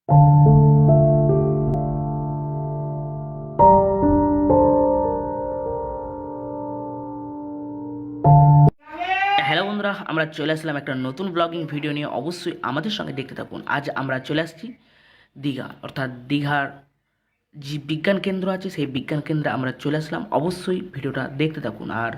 Hello বন্ধুরা, আমরা চলে আসলাম একটা নতুন ব্লগিং ভিডিও নিয়ে। অবশ্যই আমাদের সঙ্গে দেখতে থাকুন। আজ আমরা চলে আসছি দীঘা, অর্থাৎ দীঘার যে বিজ্ঞান কেন্দ্র আছে সেই বিজ্ঞান কেন্দ্রে আমরা চলে আসলাম। অবশ্যই ভিডিওটা দেখতে থাকুন। আর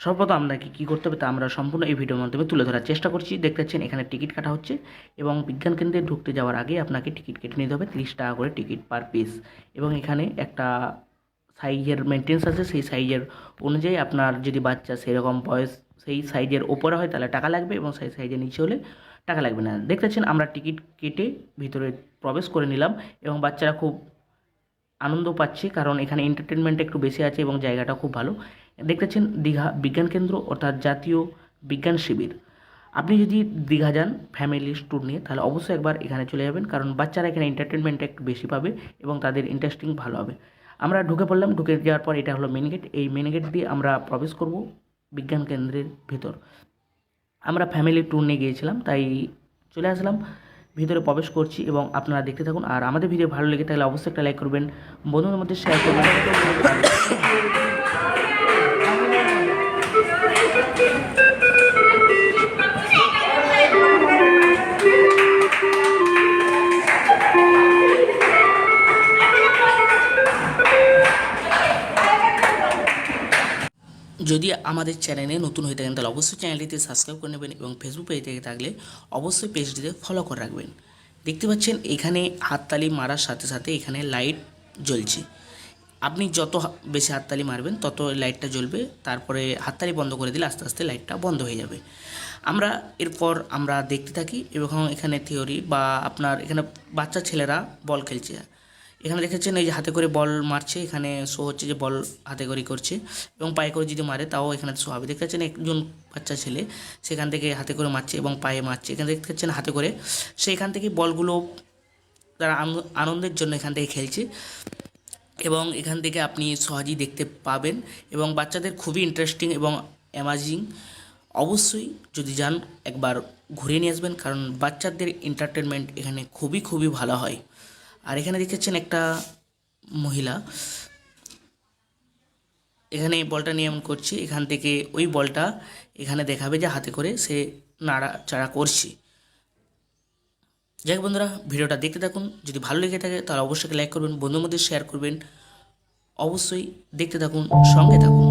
সর্বপ্রথম আপনাকে কী করতে হবে তা আমরা সম্পূর্ণ এই ভিডিওর মাধ্যমে তুলে ধরার চেষ্টা করছি। দেখতে পাচ্ছেন এখানে টিকিট কাটা হচ্ছে এবং বিজ্ঞান কেন্দ্রে ঢুকতে যাওয়ার আগে আপনাকে টিকিট কেটে নিতে হবে 30 টাকা করে টিকিট পার পিস। এবং এখানে একটা সাইজের মেনটেন্স আছে, সেই সাইজের অনুযায়ী আপনার যদি বাচ্চা সেরকম বয়স সেই সাইজের ওপরে হয় তাহলে টাকা লাগবে, এবং সেই সাইজের নিচে হলে টাকা লাগবে না। দেখতে পাচ্ছেন আমরা টিকিট কেটে ভিতরে প্রবেশ করে নিলাম এবং বাচ্চারা খুব আনন্দ পাচ্ছে, কারণ এখানে এন্টারটেনমেন্ট একটু বেশি আছে এবং জায়গাটা খুব ভালো। দেখতে পাচ্ছেন দীঘা বিজ্ঞান কেন্দ্র, অর্থাৎ জাতীয় বিজ্ঞান শিবির। আপনি যদি দীঘা যান ফ্যামিলি ট্যুর নিয়ে তাহলে অবশ্যই একবার এখানে চলে যাবেন, কারণ বাচ্চারা এখানে এন্টারটেনমেন্ট একটু বেশি পাবে এবং তাদের ইন্টারেস্টিং ভালো হবে। আমরা ঢুকে পড়লাম। ঢুকে যাওয়ার পর এটা হলো মেন গেট। এই মেন গেট দিয়ে আমরা প্রবেশ করব বিজ্ঞান কেন্দ্রের ভিতর। আমরা ফ্যামিলি ট্যুর নিয়ে গিয়েছিলাম, তাই চলে আসলাম, ভিতরে প্রবেশ করছি এবং আপনারা দেখতে থাকুন। আর আমাদের ভিডিও ভালো লেগে থাকলে অবশ্যই একটা লাইক করবেন, বন্ধুদের মধ্যে শেয়ার করবেন। যদি আমাদের চ্যানেলে নতুন হয়ে থাকেন তাহলে অবশ্যই চ্যানেলটিতে সাবস্ক্রাইব করে নেবেন এবং ফেসবুক পেজ থেকে থাকলে অবশ্যই পেজটিতে ফলো করে রাখবেন। দেখতে পাচ্ছেন এখানে হাততালি মারার সাথে সাথে এখানে লাইট জ্বলছে। আপনি যত বেশি হাততালি মারবেন তত লাইটটা জ্বলবে, তারপরে হাততালি বন্ধ করে দিলে আস্তে আস্তে লাইটটা বন্ধ হয়ে যাবে। এরপর আমরা দেখতে থাকি এবং এখানে থিওরি বা আপনার এখানে বাচ্চা ছেলেরা বল খেলছে। এখানে দেখেছেন এই যে হাতে করে বল মারছে, এখানে শো হচ্ছে যে বল হাতে করে করছে এবং পায়ে করে যদি মারে তাও এখানে শো হবে। দেখতে পাচ্ছেন একজন বাচ্চা ছেলে সেখান থেকে হাতে করে মারছে এবং পায়ে মারছে। এখানে দেখতে পাচ্ছেন হাতে করে সেখান থেকে বলগুলো তারা আনন্দের জন্য এখান থেকে খেলছে এবং এখান থেকে আপনি সহজেই দেখতে পাবেন এবং বাচ্চাদের খুবই ইন্টারেস্টিং এবং অ্যামাজিং। অবশ্যই যদি যান একবার ঘুরে নিয়ে আসবেন, কারণ বাচ্চাদের এন্টারটেনমেন্ট এখানে খুবই খুবই ভালো হয়। আর এখানে দেখেছেন একটা মহিলা এখানে বলটা নিয়ে এমন করছে, এখান থেকে ওই বলটা এখানে দেখাবে যে হাতে করে সে নাড়াচাড়া করছে। যাই হোক বন্ধুরা, ভিডিওটা দেখতে থাকুন। যদি ভালো লেগে থাকে তাহলে অবশ্যই লাইক করবেন, বন্ধুর মধ্যে শেয়ার করবেন। অবশ্যই দেখতে থাকুন, সঙ্গে থাকুন।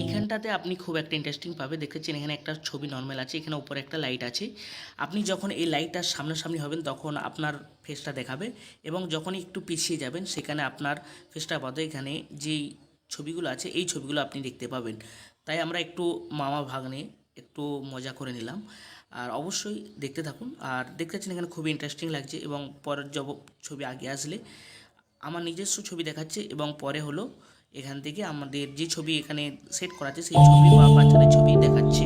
এইখানটাতে আপনি খুব একটা ইন্টারেস্টিং পাবে। দেখেছেন এখানে একটা ছবি নর্মাল আছে, এখানে উপরে একটা লাইট আছে। আপনি যখন এই লাইটটার সামনাসামনি হবেন তখন আপনার ফেসটা দেখাবে এবং যখনই একটু পিছিয়ে যাবেন সেখানে আপনার ফেসটা বাদে এখানে যেই ছবিগুলো আছে এই ছবিগুলো আপনি দেখতে পাবেন। তাই আমরা একটু মামা ভাগ্নে একটু মজা করে নিলাম। আর অবশ্যই দেখতে থাকুন। আর দেখতে পাচ্ছেন এখানে খুবই ইন্টারেস্টিং লাগছে এবং পরের ছবি আগে আসলে আমার নিজস্ব ছবি দেখাচ্ছে এবং পরে হলো এখান থেকে আমাদের যে ছবি এখানে সেট করা আছে সেই ছবি বা বাচ্চাদের ছবি দেখাচ্ছে।